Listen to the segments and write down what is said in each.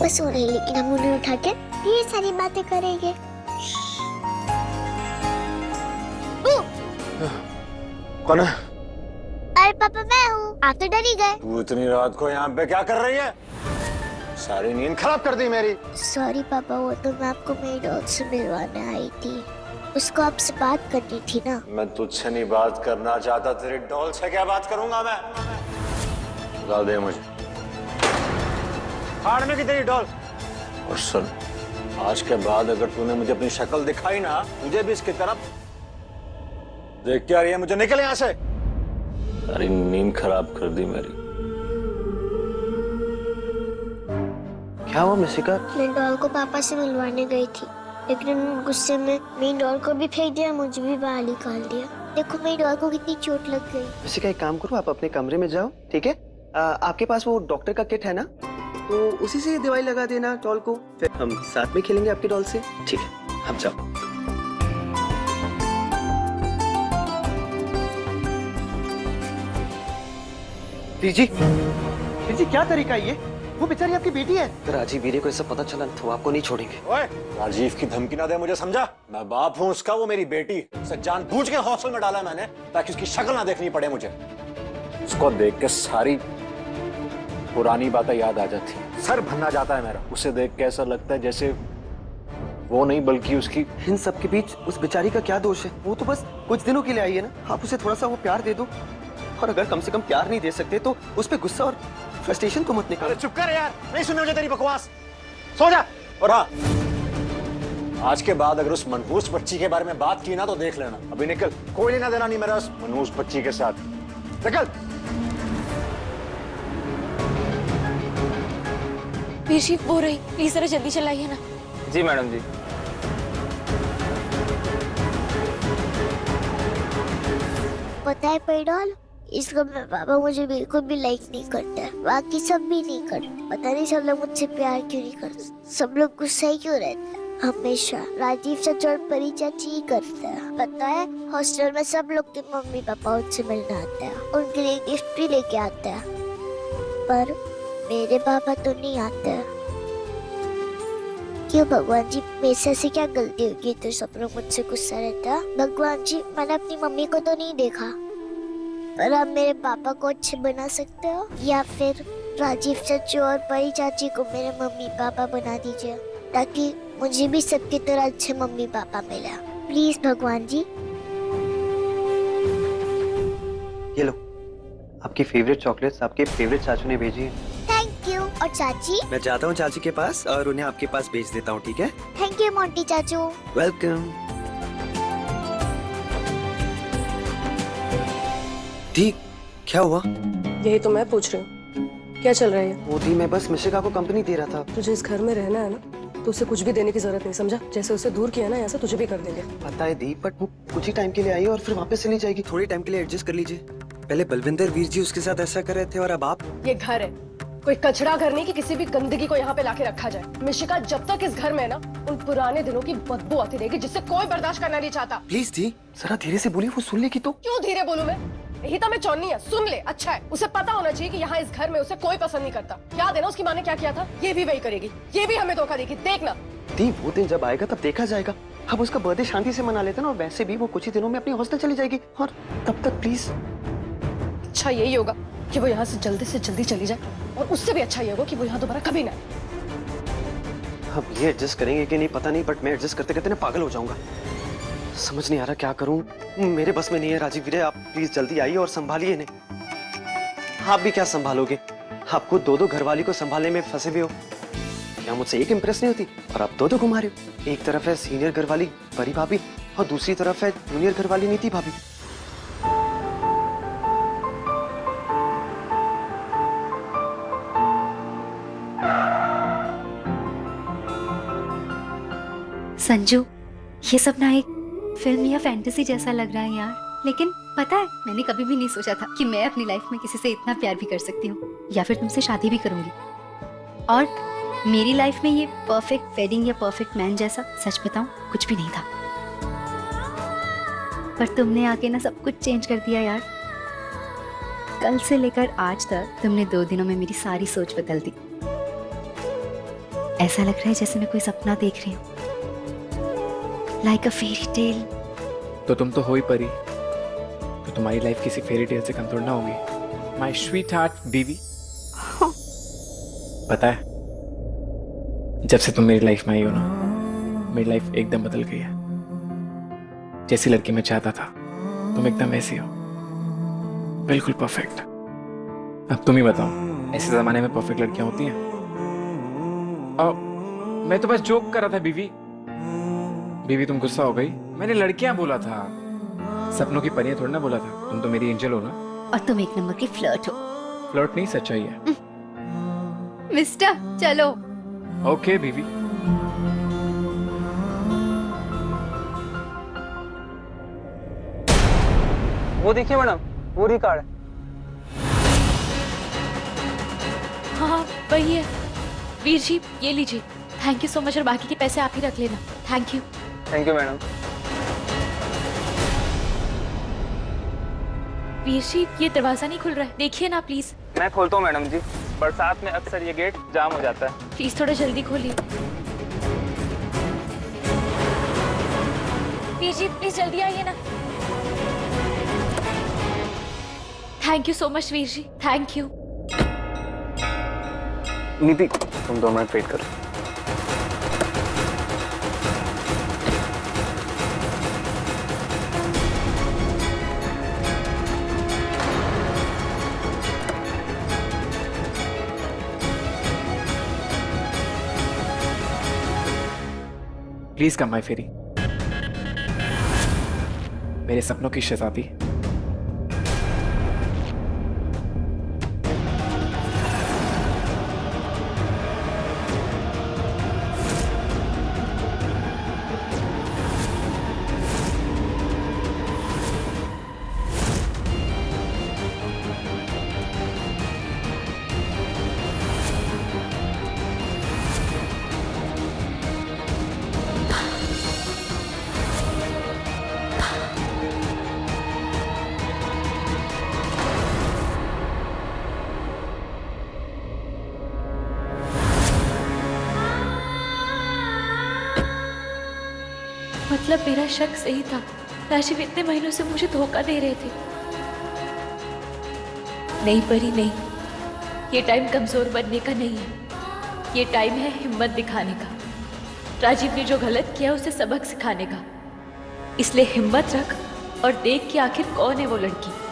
वापस हो रहे हैं, लेकिन हम उन्हें उठा के ढेर सारी बातें करेंगे। कौन है? अरे पापा मैं हूँ, आप तो डर ही गए। तू इतनी रात को यहाँ पे क्या कर रही है? सारी नींद खराब कर दी मेरी। सॉरी पापा, वो तो मैं आपको मेरी डॉग से मिलवाने आई थी, उसको आपसे बात करनी थी ना। मैं तुझसे नहीं बात करना चाहता, तेरी डॉल से क्या बात करूंगा मैं? निकाल दे मुझे। फाड़ में की तेरी डॉल। और सुन, आज के बाद अगर तूने मुझे अपनी शक्ल दिखाई ना, मुझे भी इसकी तरफ देख के आ रही है, मुझे निकल यहाँ से। सारी नींद खराब कर दी मेरी। क्या हुआ मिशिका? मैं डॉल को पापा से मिलवाने गई थी, लेकिन उन्होंने गुस्से में मेरी डॉल को भी फेंक दिया, मुझे भी बाहर निकाल दिया। देखो मेरी डॉल को कितनी चोट लग गई। मिशिका एक काम करो, आप अपने कमरे में जाओ, ठीक है? आपके पास वो डॉक्टर का किट है ना, तो उसी से दवाई लगा देना डॉल को, फिर हम साथ में खेलेंगे आपकी डॉल से। ठीक है, हम जाओ। जी क्या तरीका है ये? वो बेचारी आपकी बेटी है। राजीव वीरे को ये सब पता चला तो आपको नहीं छोड़ेंगे। ओए, राजीव की धमकी ना दे मुझे, समझा? मैं बाप हूँ उसका, वो मेरी बेटी। उसे जानबूझ के हॉस्टल में डाला मैंने, ताकि उसकी शक्ल ना देखनी पड़े मुझे। उसको देख के सारी पुरानी बातें याद आ जाती, सर भन्ना जाता है मेरा। उसे देख के ऐसा लगता है जैसे वो नहीं बल्कि उसकी। इन सब के बीच उस बेचारी का क्या दोष है? वो तो बस कुछ दिनों के लिए आई है ना, आप उसे थोड़ा सा वो प्यार दे दो। और अगर कम से कम प्यार नहीं दे सकते तो उस पे गुस्सा और फ्रस्ट्रेशन को मत निकालो। चुप कर यार, नहीं सुनने मुझे तेरी बकवास। सो जा। और हाँ, आज के बाद अगर उस मनहूस बच्ची के बारे में बात की ना तो देख लेना। अभी निकल, कोई लेना देना नहीं मेरा उस मनहूस बच्ची के साथ। निकल। वीरजी वो रही, प्लीज जरा जल्दी चलाइए ना। जी मैडम जी। पता है पैडॉल, इस घर में पापा मुझे बिल्कुल भी लाइक नहीं करते, बाकी सब भी नहीं करते। पता नहीं सब लोग मुझसे प्यार क्यों नहीं करते, सब लोग गुस्सा ही क्यों रहते हैं। हमेशा राजीव चाचा और परी चाची ही करते हैं। पता है हॉस्टल में सब लोग के मम्मी पापा उनसे मिलने आते हैं, उनके लिए गिफ्ट भी लेके आते हैं, पर मेरे पापा तो नहीं आते हैं। क्यों भगवान जी, मेरे से ऐसी क्या गलती होगी तो सब लोग मुझसे गुस्सा रहता है? भगवान जी, मैंने अपनी मम्मी को तो नहीं देखा, पर आप मेरे पापा को अच्छे बना सकते हो, या फिर राजीव चाचू और परी चाची को मेरे मम्मी पापा बना दीजिए, ताकि मुझे भी सबकी तरह अच्छे मम्मी पापा मिले। प्लीज भगवान जी। ये लो, आपकी फेवरेट चॉकलेट्स आपके फेवरेट चाचू ने भेजी है। Thank you. और चाची? मैं जाता हूँ चाची के पास और उन्हें आपके पास भेज देता हूँ, ठीक है? थैंक यू मोंटी चाचू। वेलकम। ठीक, क्या हुआ? यही तो मैं पूछ रही हूँ, क्या चल रहा है? वो थी, मैं बस मिशिका को कंपनी दे रहा था। तुझे इस घर में रहना है ना, तो उसे कुछ भी देने की जरूरत नहीं, समझा? जैसे उसे दूर किया ना यहाँ से, तुझे भी कर देंगे। पता है दी, बट वो कुछ ही टाइम के लिए आई और फिर वापस चली जाएगी। थोड़ी टाइम के लिए एडजस्ट कर लीजिए। पहले बलविंदर वीर जी उसके साथ ऐसा कर रहे थे और अब आप। ये घर है, कोई कचरा घर नहीं कि किसी भी गंदगी को यहाँ पे लाके रखा जाए। मिशिका जब तक इस घर में है ना, उन पुराने दिनों की बदबू आती रहेगी, जिससे कोई बर्दाश्त करना नहीं चाहता। प्लीज दी, जरा धीरे से बोलिए, वो सुन लेगी तो। क्यों धीरे बोलूं मैं? यही तो मैं चाहनी है, सुन ले। अच्छा है, उसे पता होना चाहिए कि यहाँ इस घर में उसे कोई पसंद नहीं करता। याद है ना उसकी माँ ने क्या किया था? ये भी वही करेगी, ये भी हमें धोखा देगी, देखना। दी, वो दिन जब आएगा तब देखा जाएगा। अब उसका बर्थडे शांति से मना लेते ना, और वैसे भी वो कुछ ही दिनों में अपनी हॉस्टल चली जाएगी, और तब तक प्लीज। अच्छा यही होगा कि वो यहाँ से जल्दी चली जाए, और उससे भी अच्छा ये होगा कि वो यहाँ दोबारा कभी ना आए। अब ये एडजस्ट करेंगे कि नहीं पता नहीं, बट मैं एडजस्ट करते करते ना पागल हो जाऊंगा। समझ नहीं आ रहा क्या करूं, मेरे बस में नहीं है। राजीव वीरे, आप प्लीज जल्दी आइए और संभालिए इन्हें। आप भी क्या संभालोगे? आपको दो दो घरवाली को संभालने में फंसे हुए हो। क्या मुझसे एक इंप्रेस नहीं होती, और आप दो दो घुमा रहे हो? एक तरफ है सीनियर घरवाली परी भाभी, और दूसरी तरफ है जूनियर घरवाली नीति भाभी। संजू, ये सब ना एक फिल्म या फैंटेसी जैसा लग रहा है यार, लेकिन पता है मैंने कभी भी नहीं सोचा था कि मैं अपनी लाइफ में किसी से इतना प्यार भी कर सकती हूँ, या फिर तुमसे शादी भी करूंगी। और मेरी लाइफ में ये परफेक्ट वेडिंग या परफेक्ट मैन जैसा, सच बताऊं, कुछ भी नहीं था। पर तुमने आके ना सब कुछ चेंज कर दिया यार। कल से लेकर आज तक तुमने 2 दिनों में मेरी सारी सोच बदल दी। ऐसा लग रहा है जैसे मैं कोई सपना देख रही हूँ, लाइक अ फेरी टेल। तो तुम तो हो ही परी, तो तुम्हारी लाइफ किसी फेरी टेल से कम थोड़ी ना होगी। माय स्वीट हार्ट बीवी। पता है, जब से तुम मेरी लाइफ में आई हो ना, मेरी लाइफ एकदम बदल गई है। जैसी लड़की मैं चाहता था तुम एकदम वैसी हो, बिल्कुल परफेक्ट। अब तुम ही बताओ, ऐसे जमाने में परफेक्ट लड़कियां होती हैं? और मैं तो बस जोक कर रहा था बीवी। बीवी तुम गुस्सा हो गई? मैंने लड़कियां बोला था, सपनों की परियां थोड़ी ना बोला था। तुम तो मेरी एंजल हो ना। और तुम एक नंबर की फ्लर्ट हो। फ्लर्ट नहीं, सच्चाई है। मिस्टर चलो। ओके बीवी। वो देखिए मैडम, वो रही कार्ड। हाँ वही है। वीर जी ये लीजिए, थैंक यू सो मच, और बाकी के पैसे आप ही रख लेना। Thank you. Thank you madam. Veer ji ये दरवाजा नहीं खुल रहा है, देखिए ना प्लीज। मैं खोलता हूँ मैडम जी, बरसात में अक्सर ये गेट जाम हो जाता है। प्लीज थोड़ा जल्दी खोलिए। वीर जी प्लीज जल्दी आइए ना। Thank you so much Veer ji, thank you. Niti तुम 2 मिनट वेट करो। प्लीज कम माय फेरी, मेरे सपनों की शहजादी। मतलब मेरा शक सही था, राजीव इतने महीनों से मुझे धोखा दे रहे थे। नहीं परी नहीं, ये टाइम कमजोर बनने का नहीं है, ये टाइम है हिम्मत दिखाने का। राजीव ने जो गलत किया उसे सबक सिखाने का। इसलिए हिम्मत रख और देख कि आखिर कौन है वो लड़की।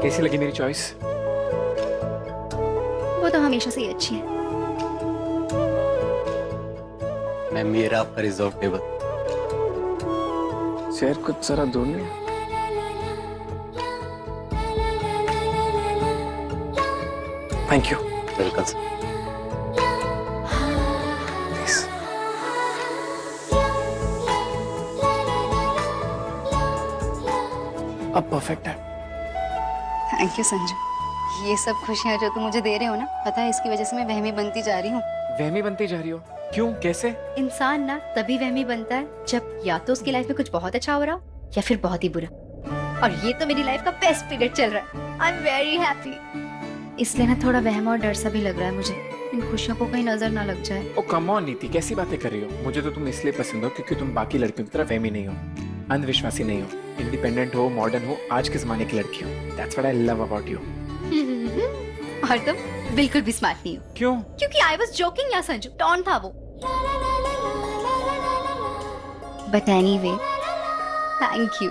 कैसी लगी मेरी चॉइस? वो तो हमेशा से ही अच्छी है। मैं मेरा आपका रिजर्व टेबल। शेर कुछ जरा दूर नहीं। Thank you. Welcome sir. अब परफेक्ट है। Thank you Sanju. ये सब खुशियाँ जो तुम मुझे दे रहे हो ना, पता है इसकी वजह से मैं वहमी बनती जा रही हूँ। वहमी बनती जा रही हो? क्यों, कैसे? इंसान ना तभी वहमी बनता है जब या तो उसकी लाइफ में कुछ बहुत अच्छा हो रहा हो या फिर बहुत ही बुरा। और ये तो मेरी लाइफ का बेस्ट पीरियड चल रहा है। I am very happy. इसलिए ना थोड़ा वहम और डर सा भी लग रहा है मुझे, इन खुशियों को कहीं नजर ना लग जाए। ओ कम ऑन नीति, कैसी बातें कर रही हो? मुझे तो तुम इसलिए पसंद हो क्योंकि तुम बाकी लड़कियों की तरह वहमी नहीं हो, अंधविश्वासी नहीं हो, इंडिपेंडेंट हो, मॉडर्न हो, आज के जमाने की लड़की हो। That's what I love about you. और तुम बिल्कुल भी स्मार्ट नहीं हो। क्यों? क्योंकि आई वाज जोकिंग या संजू, टॉन था वो। बट एनीवे, थैंक यू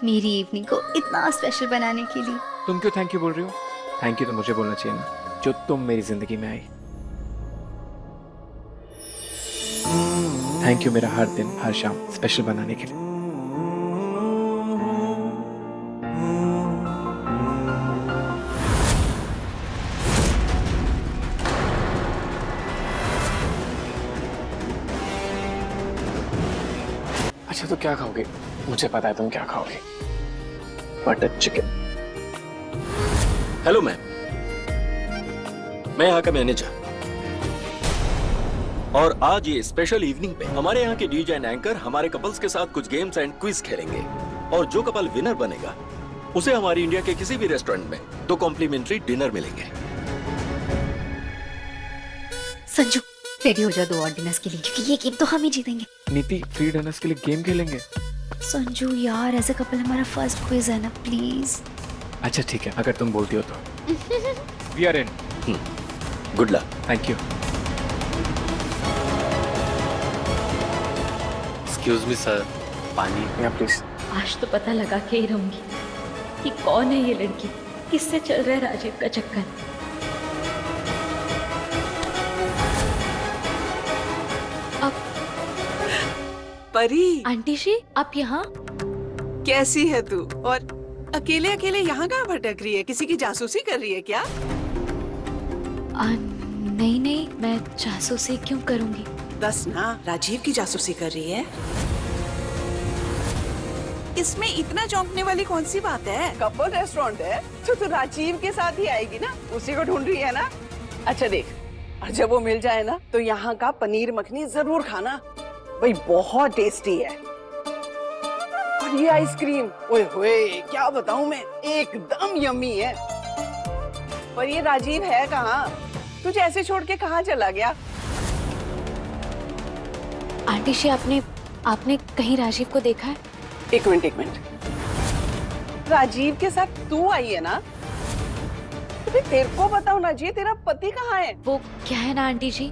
मेरी इवनिंग को इतना स्पेशल बनाने के लिए। तुम क्यों थैंक यू बोल रही हो? थैंक यू तो मुझे बोलना चाहिए ना, जो तुम मेरी जिंदगी में आई। थैंक यू मेरा हर दिन हर शाम स्पेशल बनाने के लिए। अच्छा तो क्या खाओगे? मुझे पता है तुम क्या खाओगे। Butter chicken. हेलो मैम, मैं यहाँ का मैनेजर, और आज ये स्पेशल इवनिंग पे हमारे यहाँ के डीजे एंड एंकर हमारे कपल्स के साथ कुछ गेम्स एंड क्विज खेलेंगे, और जो कपल विनर बनेगा उसे हमारी इंडिया के किसी भी रेस्टोरेंट में 2 कॉम्प्लीमेंट्री डिनर मिलेंगे। संजू रेडी हो जा 2 और डिनर्स के लिए, क्योंकि ये गेम तो हम ही जीतेंगे। नीति, 3 डिनर्स के लिए गेम खेलेंगे? संजू यार, एज अ कपल हमारा फर्स्ट क्विज है ना, प्लीज। अच्छा ठीक है, अगर तुम बोलती हो तो। We are in. Good luck. Thank you. Excuse me sir, पानी। या प्लीज। आज तो पता लगा के ही रहूंगी कि कौन है ये लड़की, किससे चल रहा है राजीव का चक्कर। अब परी, आंटी जी आप यहाँ? कैसी है तू? और अकेले अकेले यहाँ कहाँ भटक रही है? किसी की जासूसी कर रही है क्या? नहीं नहीं, मैं जासूसी क्यों करूंगी? बस ना, राजीव की जासूसी कर रही है। इसमें इतना चौंकने वाली कौन सी बात है? कपल रेस्टोरेंट है तो राजीव के साथ ही आएगी ना, उसी को ढूंढ रही है ना। अच्छा देख, और जब वो मिल जाए ना तो यहाँ का पनीर मखनी जरूर खाना, भाई बहुत टेस्टी है। और ये आइसक्रीम, ओए होए क्या बताऊं मैं, एकदम यम्मी है। पर ये राजीव है कहाँ? तुझे ऐसे छोड़ के कहाँ चला गया? आंटी जी आपने कहीं राजीव को देखा है? एक मिनट, राजीव के साथ तू आई है ना? तो तेरे को बताओ ना जी, तेरा पति कहाँ है? वो क्या है ना आंटी जी,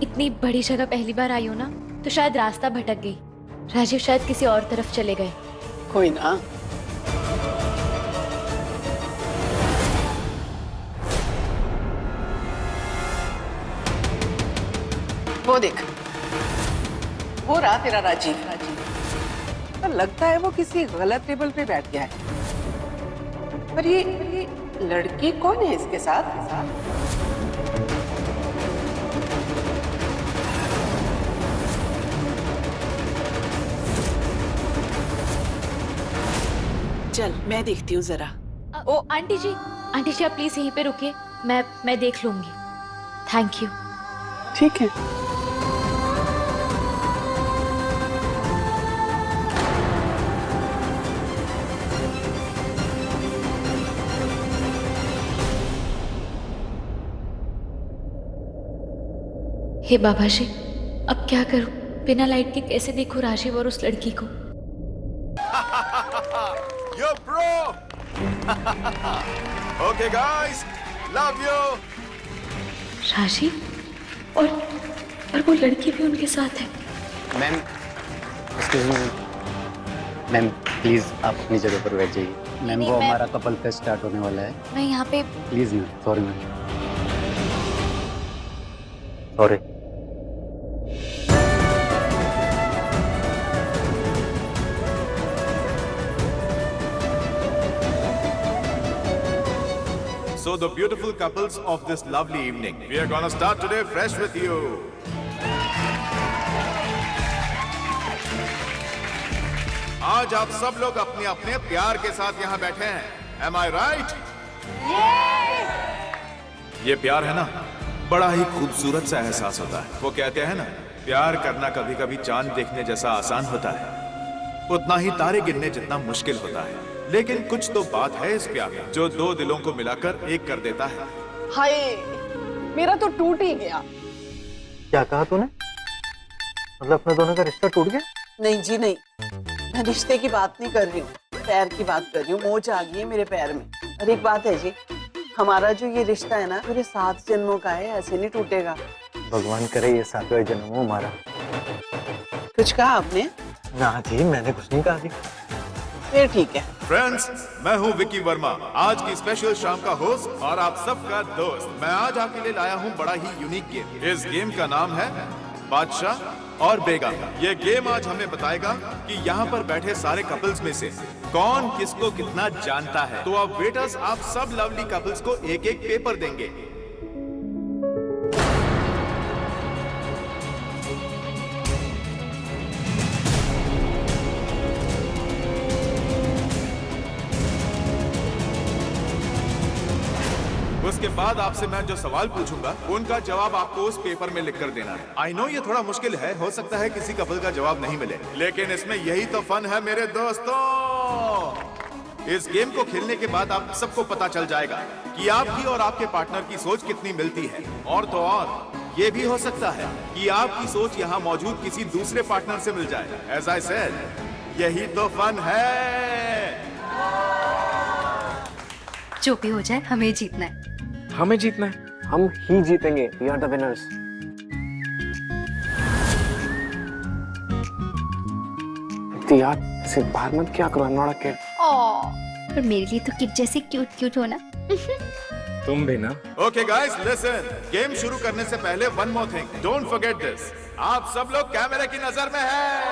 इतनी बड़ी जगह पहली बार आई हो ना, तो शायद रास्ता भटक गई। राजीव शायद किसी और तरफ चले गए। कोई ना। वो देख, वो रहा तेरा राजीव। तो लगता है वो किसी गलत टेबल पे बैठ गया है। पर ये लड़की कौन है इसके साथ? चल मैं देखती हूँ जरा। ओ आंटी जी आप प्लीज यहीं पे रुकिए, मैं देख लूंगी। Thank you. ठीक है। हे बाबा जी, अब क्या करूं? बिना लाइट के कैसे देखूं राजीव और उस लड़की को? Yo bro. Okay guys, love you. Rajiv और वो लड़की भी उनके साथ है। Ma'am, excuse me ma'am, please आप अपनी जगह पर बैठ जाइए। मैम वो हमारा कपल फेस्ट स्टार्ट होने वाला है। मैं यहाँ पे please ma'am, sorry ma'am, sorry. So the beautiful couples of this lovely evening, we are gonna start today fresh with you. आज आप सब लोग अपने अपने प्यार के साथ यहाँ बैठे हैं। Am I right? ये प्यार है ना, बड़ा ही खूबसूरत सा एहसास होता है। वो कहते हैं ना, प्यार करना कभी कभी चांद देखने जैसा आसान होता है, उतना ही तारे गिनने जितना मुश्किल होता है। लेकिन कुछ तो बात है इस प्यार में जो 2 दिलों को मिलाकर एक कर देता है। हाय, मेरा तो टूट ही गया। क्या कहा तूने? मतलब अपने दोनों का रिश्ता टूट गया? नहीं जी नहीं, मैं रिश्ते की बात नहीं कर रही हूँ, पैर की बात कर रही हूँ। मोच आ गई है मेरे पैर में। और एक बात है जी, हमारा जो ये रिश्ता है ना, पूरे 7 जन्मों का है, ऐसे नहीं टूटेगा। भगवान करे ये 7वां जन्म हो हमारा। कुछ कहा आपने? ना जी, मैंने कुछ नहीं कहा जी। फिर ठीक है। फ्रेंड्स, मैं हूँ विकी वर्मा, आज की स्पेशल शाम का होस्ट और आप सबका दोस्त। मैं आज आपके लिए लाया हूँ बड़ा ही यूनिक गेम। इस गेम का नाम है बादशाह और बेगम। ये गेम आज हमें बताएगा कि यहाँ पर बैठे सारे कपल्स में से कौन किसको कितना जानता है। तो अब वेटर्स आप सब लवली कपल्स को एक एक पेपर देंगे। उसके बाद आपसे मैं जो सवाल पूछूंगा उनका जवाब आपको उस पेपर में लिख कर देना है। आई नो ये थोड़ा मुश्किल है, हो सकता है किसी कपल का जवाब नहीं मिले, लेकिन इसमें यही तो फन है मेरे दोस्तों। इस गेम को खेलने के बाद आप सबको पता चल जाएगा कि आपकी और आपके पार्टनर की सोच कितनी मिलती है। और तो और ये भी हो सकता है कि आपकी सोच यहाँ मौजूद किसी दूसरे पार्टनर से मिल जाए। एज आई सेड, यही तो फन है। जो भी हो जाए हमें जीतना है। हमें जीतना है। हम ही जीतेंगे। We are the winners. यार सिर्फ बाहर मत क्या करो, नॉट अ किड। पर मेरे लिए तो किड जैसे क्यूट क्यूट हो ना। तुम भी ना। ओके गाइस लिसन, गेम शुरू करने से पहले one more thing, don't forget this. आप सब लोग कैमरे की नजर में हैं,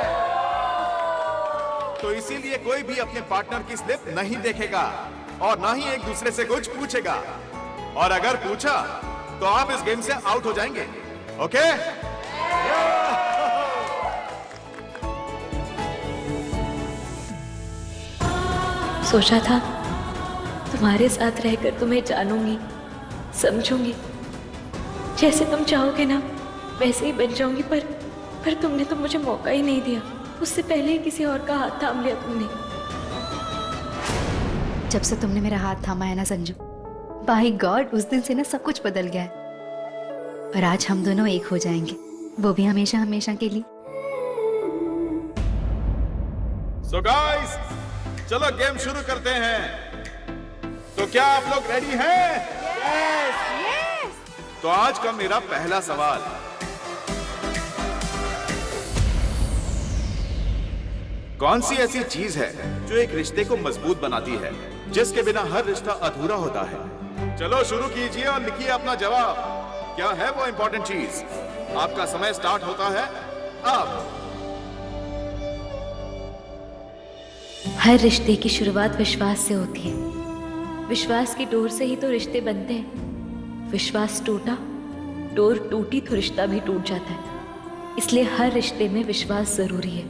तो इसीलिए कोई भी अपने पार्टनर की स्लिप नहीं देखेगा और ना ही एक दूसरे से कुछ पूछेगा, और अगर पूछा तो आप इस गेम से आउट हो जाएंगे। ओके? सोचा था तुम्हारे साथ रहकर तुम्हें जानूंगी, समझूंगी, जैसे तुम चाहोगे ना वैसे ही बन जाऊंगी, पर तुमने तो मुझे मौका ही नहीं दिया। उससे पहले ही किसी और का हाथ थाम लिया तुमने। जब से तुमने मेरा हाथ थामा है ना संजू, बाय गॉड उस दिन से ना सब कुछ बदल गया है। और आज हम दोनों एक हो जाएंगे, वो भी हमेशा हमेशा के लिए। सो गाइस, चलो गेम शुरू करते हैं। तो क्या आप लोग रेडी हैं? यस। तो आज का मेरा पहला सवाल, कौन सी ऐसी चीज है जो एक रिश्ते को मजबूत बनाती है, जिसके बिना हर रिश्ता अधूरा होता है? चलो शुरू कीजिए और लिखिए अपना जवाब। क्या है वो इंपॉर्टेंट चीज? आपका समय स्टार्ट होता है अब। हर रिश्ते की शुरुआत विश्वास से होती है। विश्वास की डोर से ही तो रिश्ते बनते हैं। विश्वास टूटा, डोर टूटी तो रिश्ता भी टूट जाता है। इसलिए हर रिश्ते में विश्वास जरूरी है।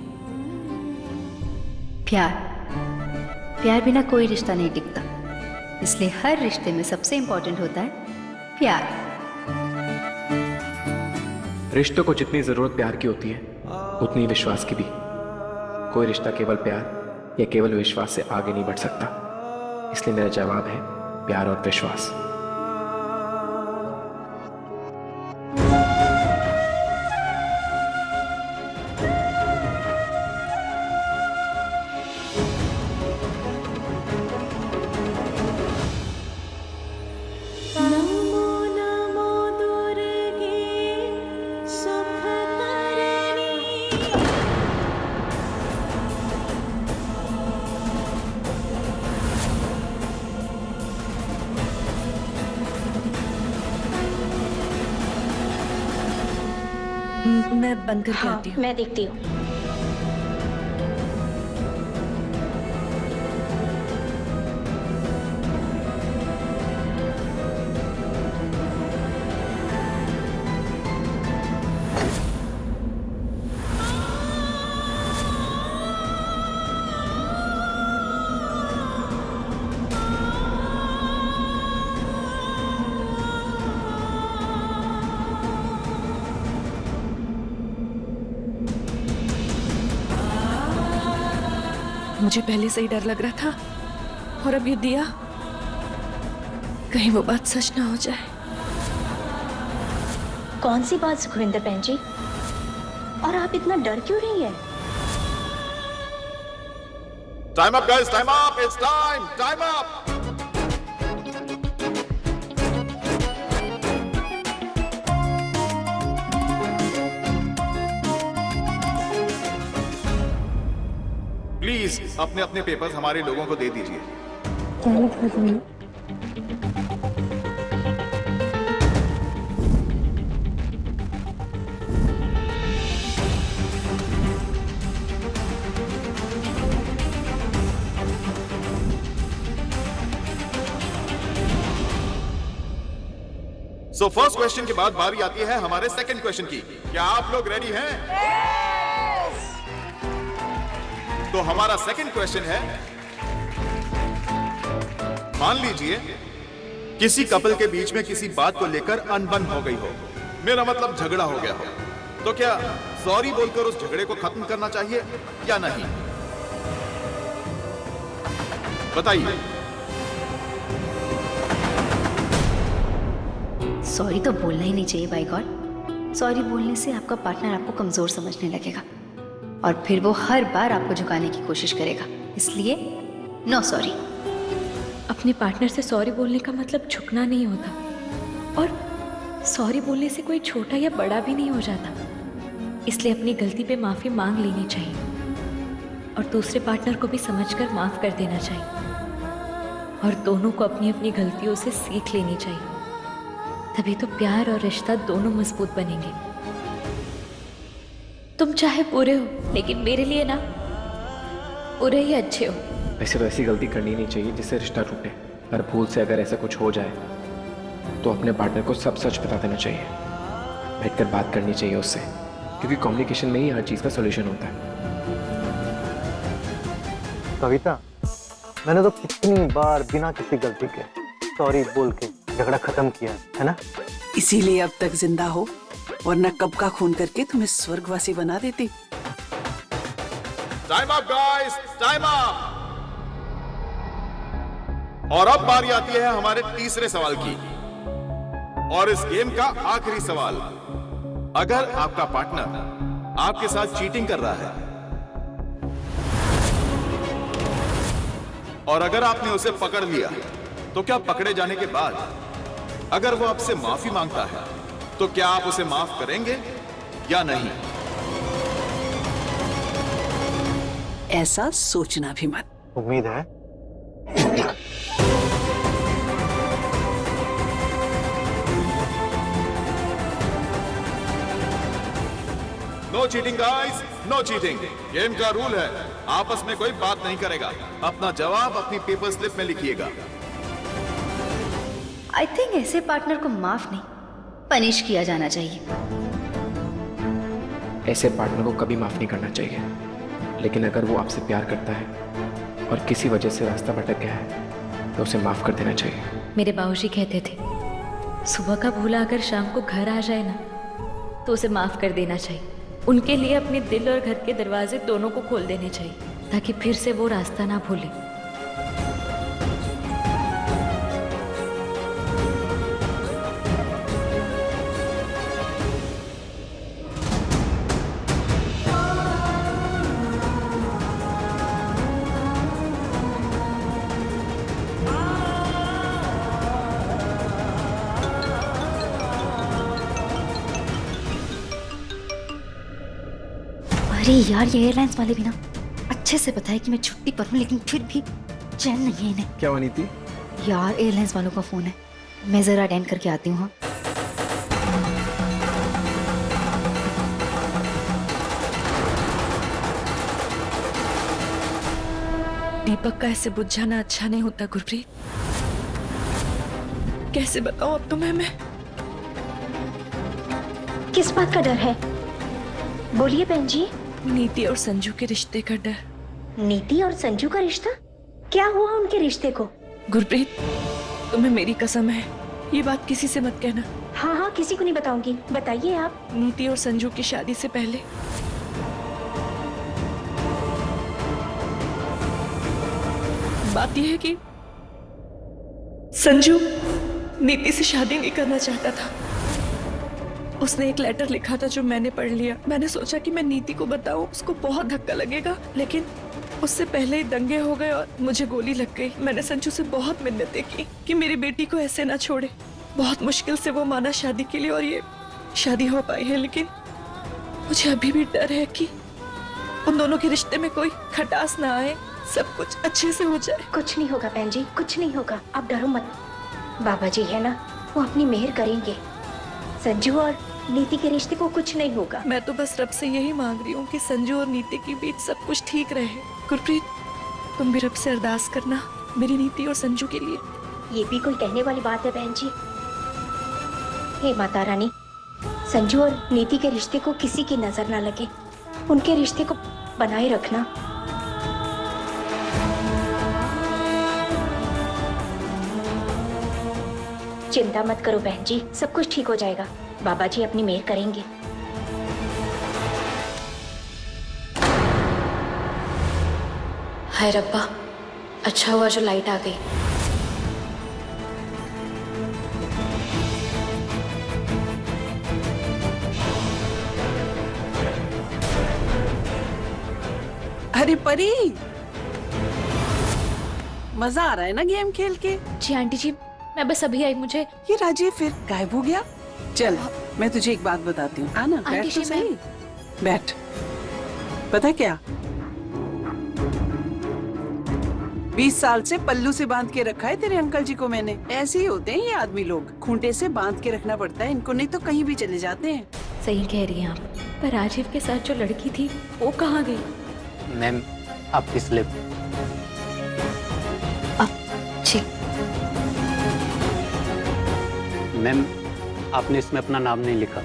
प्यार बिना कोई रिश्ता नहीं टिकता, इसलिए हर रिश्ते में सबसे इंपॉर्टेंट होता है प्यार। रिश्तों को जितनी जरूरत प्यार की होती है उतनी विश्वास की भी। कोई रिश्ता केवल प्यार या केवल विश्वास से आगे नहीं बढ़ सकता। इसलिए मेरा जवाब है प्यार और विश्वास। मैं बंद करके आती हूँ। मैं देखती हूँ। मुझे पहले से ही डर लग रहा था, और अब ये दिया, कहीं वो बात सच ना हो जाए। कौन सी बात सुखविंदर बहन जी? और आप इतना डर क्यों रही है? Time up guys, time up, it's time, time up. Please अपने अपने पेपर्स हमारे लोगों को दे दीजिए। सो फर्स्ट क्वेश्चन के बाद बारी आती है हमारे सेकंड क्वेश्चन की। क्या आप लोग रेडी हैं? तो हमारा सेकंड क्वेश्चन है, मान लीजिए किसी कपल के बीच में किसी बात को लेकर अनबन हो गई हो, मेरा मतलब झगड़ा हो गया हो, तो क्या सॉरी बोलकर उस झगड़े को खत्म करना चाहिए या नहीं? बताइए। सॉरी तो बोलना ही नहीं चाहिए बाय गॉड। सॉरी बोलने से आपका पार्टनर आपको कमजोर समझने लगेगा और फिर वो हर बार आपको झुकाने की कोशिश करेगा, इसलिए नो सॉरी। अपने पार्टनर से सॉरी बोलने का मतलब झुकना नहीं होता, और सॉरी बोलने से कोई छोटा या बड़ा भी नहीं हो जाता। इसलिए अपनी गलती पे माफ़ी मांग लेनी चाहिए और दूसरे पार्टनर को भी समझकर माफ़ कर देना चाहिए और दोनों को अपनी अपनी गलतियों से सीख लेनी चाहिए। तभी तो प्यार और रिश्ता दोनों मजबूत बनेंगे। तुम चाहे बुरे हो, लेकिन मेरे लिए ना बुरे ही अच्छे हो। वैसे तो ऐसी गलती करनी नहीं चाहिए जिससे रिश्ता टूटे, पर भूल से अगर ऐसा कुछ हो जाए तो अपने पार्टनर को सब सच बता देना चाहिए। बैठकर बात करनी चाहिए उससे, क्योंकि कम्युनिकेशन में ही हर चीज़ का सॉल्यूशन होता है। कविता, मैंने तो कितनी बार बिना किसी गलती के सॉरी बोल के झगड़ा खत्म किया है ना? इसीलिए अब तक जिंदा हो, वरना कब का खून करके तुम्हें स्वर्गवासी बना देती। Time up guys, time up. और अब बारी आती है हमारे तीसरे सवाल की, और इस गेम का आखिरी सवाल। अगर आपका पार्टनर आपके साथ चीटिंग कर रहा है और अगर आपने उसे पकड़ लिया, तो क्या पकड़े जाने के बाद अगर वो आपसे माफी मांगता है तो क्या आप उसे माफ करेंगे या नहीं? ऐसा सोचना भी मत। उम्मीद है no cheating guys, no cheating. Game का रूल है, आपस में कोई बात नहीं करेगा। अपना जवाब अपनी पेपर स्लिप में लिखिएगा। आई थिंक ऐसे पार्टनर को माफ नहीं, पनिश किया जाना चाहिए। ऐसे पार्टनर को कभी माफ नहीं करना चाहिए, लेकिन अगर वो आपसे प्यार करता है और किसी वजह से रास्ता भटक गया है तो उसे माफ कर देना चाहिए। मेरे बाबूजी कहते थे, सुबह का भूला अगर शाम को घर आ जाए ना तो उसे माफ कर देना चाहिए। उनके लिए अपने दिल और घर के दरवाजे दोनों को खोल देने चाहिए, ताकि फिर से वो रास्ता ना भूले। अरे यार, ये एयरलाइंस वाले भी ना अच्छे से पता है कि मैं छुट्टी पर हूँ, लेकिन फिर भी चैन नहीं है इन्हें। क्या हुआ नीति? यार एयरलाइंस वालों का फोन है, मैं जरा अटेंड करके आती हूँ। हाँ दीपक का ऐसे बुझ जाना अच्छा नहीं होता गुरप्रीत। कैसे बताऊं अब तुम्हें मैं? किस बात का डर है? बोलिए बहन जी। नीति और संजू के रिश्ते का डर। नीति और संजू का रिश्ता? क्या हुआ उनके रिश्ते को? गुरप्रीत, तुम्हें मेरी कसम है, ये बात किसी से मत कहना। हाँ हाँ, किसी को नहीं बताऊंगी, बताइए आप। नीति और संजू की शादी से पहले बात यह है कि संजू नीति से शादी नहीं करना चाहता था। उसने एक लेटर लिखा था जो मैंने पढ़ लिया। मैंने सोचा कि मैं नीति को बताऊं, उसको बहुत धक्का लगेगा, लेकिन उससे पहले ही दंगे हो गए और मुझे गोली लग गई। मैंने संजू से बहुत मिन्नतें की कि मेरी बेटी को ऐसे ना छोड़े। बहुत मुश्किल से वो माना शादी के लिए और ये शादी हो पाई है, लेकिन मुझे अभी भी डर है कि उन दोनों के रिश्ते में कोई खटास ना आए, सब कुछ अच्छे से हो जाए। कुछ नहीं होगा बहन जी, कुछ नहीं होगा, आप डरो मत। बाबा जी है ना, वो अपनी मेहर करेंगे। संजू और नीति के रिश्ते को कुछ नहीं होगा। मैं तो बस रब से यही मांग रही हूँ कि संजू और नीति के बीच सब कुछ ठीक रहे। गुरप्रीत, तुम भी रब से अरदास करना मेरी नीति और संजू के लिए। ये भी कोई कहने वाली बात है बहन जी? हे माता रानी, संजू और नीति के रिश्ते को किसी की नजर ना लगे, उनके रिश्ते को बनाए रखना। चिंता मत करो बहन जी, सब कुछ ठीक हो जाएगा। बाबा जी अपनी मेहर करेंगे। हाय रब्बा, अच्छा हुआ जो लाइट आ गई। अरे परी, मजा आ रहा है ना गेम खेल के? जी आंटी जी, मैं बस अभी आई। मुझे ये राजीव फिर गायब हो गया। चल मैं तुझे एक बात बताती हूँ, आना आंटी बैठ तो जी, सही। बैठ। पता है क्या, 20 साल से पल्लू से बांध के रखा है तेरे अंकल जी को मैंने। ऐसे ही होते हैं ये आदमी लोग, खूंटे से बांध के रखना पड़ता है इनको, नहीं तो कहीं भी चले जाते हैं। सही कह रही हैं आप, पर राजीव के साथ जो लड़की थी वो कहाँ गई? मैम आपकी स्लिप। जी मैम आपने इसमें अपना नाम नहीं लिखा।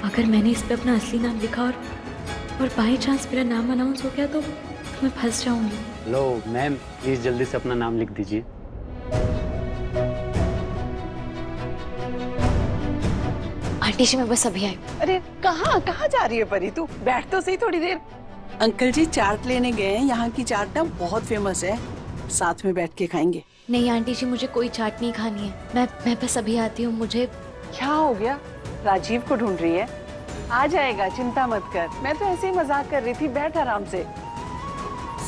अगर मैंने इस पे अपना असली नाम लिखा और बाई चांस मेरा नाम अनाउंस हो गया तो मैं फंस जाऊंगी। लो मैम प्लीज जल्दी से अपना नाम लिख दीजिए। आंटी जी मैं बस अभी आई। अरे कहाँ कहाँ जा रही है परी तू? बैठ तो सही थोड़ी देर। अंकल जी चाट लेने गए हैं, यहाँ की चाट ना बहुत फेमस है, साथ में बैठ के खाएंगे। नहीं आंटी जी, मुझे कोई चाट नहीं खानी है। मैं बस अभी आती हूँ। मुझे क्या हो गया? राजीव को ढूंढ रही है? आ जाएगा, चिंता मत कर। मैं तो ऐसे ही मजाक कर रही थी, बैठ आराम से।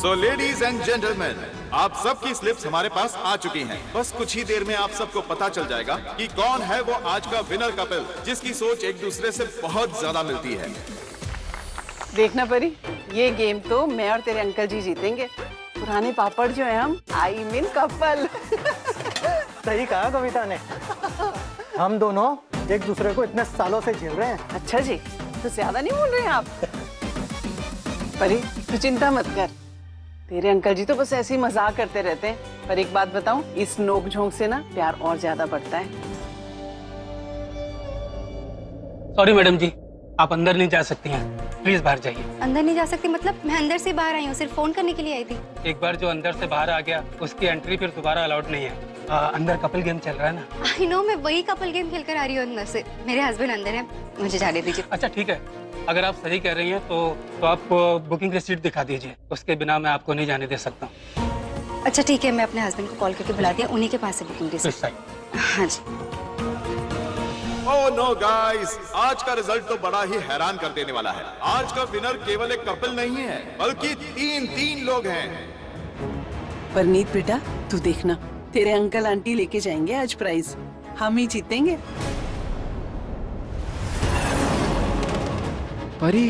सो लेडीज एंड जेंटलमैन, आप सबकी स्लिप्स हमारे पास आ चुकी हैं। बस कुछ ही देर में आप सबको पता चल जाएगा कि कौन है वो आज का विनर कपल जिसकी सोच एक दूसरे से बहुत ज्यादा मिलती है। देखना परी, ये गेम तो मैं और तेरे अंकल जी जीतेंगे। पुराने पापड़ जो है हम, आई मीन कपल। सही कहा कविता ने, हम दोनों एक दूसरे को इतने सालों से झेल रहे हैं। अच्छा जी, तो ज्यादा नहीं बोल रहे हैं आप। परी तू चिंता मत कर, तेरे अंकल जी तो बस ऐसे ही मजाक करते रहते हैं। पर एक बात बताऊं, इस नोक झोंक से ना प्यार और ज्यादा बढ़ता है। सॉरी मैडम जी, आप अंदर नहीं जा सकती हैं, प्लीज बाहर जाइए। अंदर नहीं जा सकती मतलब? मैं अंदर से बाहर आई हूँ, सिर्फ फोन करने के लिए आई थी। एक बार जो अंदर से बाहर आ गया उसकी एंट्री फिर दोबारा अलाउड नहीं है। अंदर कपल गेम चल रहा है ना। आई नो, मैं वही कपल गेम खेल कर आ रही हूँ अंदर से। मेरे हस्बैंड अंदर है, मुझे जाने दीजिए। अच्छा ठीक है, अगर आप सही कह रही हैं तो आप बुकिंग रिसीट दिखा दीजिए, उसके बिना मैं आपको नहीं जाने दे सकता हूँ। अच्छा ठीक है, मैं अपने हस्बैंड को कॉल करके बुला दिया, उन्हीं के पास से बुकिंग रिसीट। हाँ जी। ओह नो गाइस, आज का रिजल्ट तो बड़ा ही हैरान कर देने वाला है। आज का विनर केवल एक कपल नहीं है, बल्कि तीन लोग हैं। परनीत बेटा, तू देखना, तेरे अंकल आंटी लेके जाएंगे आज प्राइज, हम ही जीतेंगे। परी,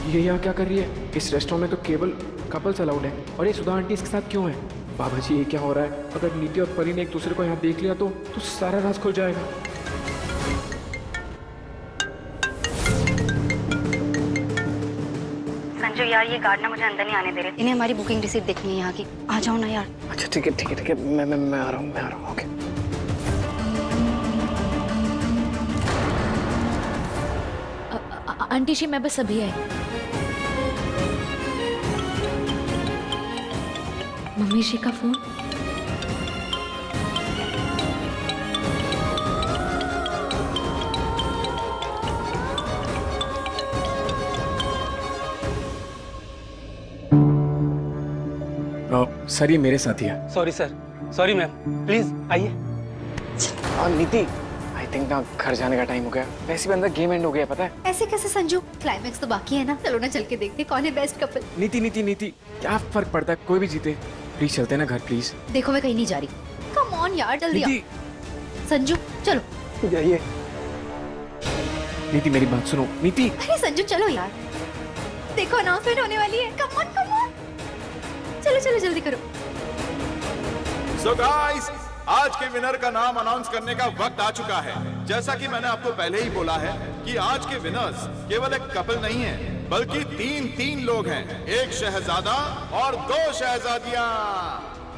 ये यहाँ क्या कर रही है? इस रेस्टोरेंट में तो केवल कपल्स अलाउड है, और ये सुधा आंटी इसके साथ क्यों है? बाबा जी ये क्या हो रहा है? अगर नीति और परी ने एक दूसरे को यहाँ देख लिया तो सारा राज खुल जाएगा। संजू यार, ये गार्ड ना मुझे अंदर नहीं आने दे रहे। इन्हें हमारी बुकिंग रिसीट देखनी है यहाँ की। आ जाओ ना यार। अच्छा ठीक है, मैं आ रहा हूँ। ओके। आंटी जी मैं बस अभी आई। मम्मी जी का फोन। सर ये मेरे साथ ही है। Sorry sir, sorry ma'am, please आइए। नीति, आई थिंक ना घर जाने का टाइम हो गया। वैसे भी अंदर गेम एंड हो गया, पता है? ऐसे कैसे संजू, क्लाइमैक्स तो बाकी है ना। चलो ना चल के देखते कौन है बेस्ट कपल। नीति क्या फर्क पड़ता है, कोई भी जीते। प्लीज चलते हैं ना घर, प्लीज। देखो मैं कहीं नहीं जा रही। कम ऑन यार, जल्दी आओ। संजू चलो। जाइए। नीति मेरी बात सुनो। नीति, अरे संजू चलो यार, देखो अनाउंसमेंट होने वाली है। कम ऑन चलो जल्दी करो। So guys, आज के विनर का नाम अनाउंस करने का वक्त आ चुका है। जैसा कि मैंने आपको पहले ही बोला है कि आज के विनर्स केवल एक कपल नहीं है, बल्कि तीन लोग हैं। एक शहजादा और 2 शहजादियां।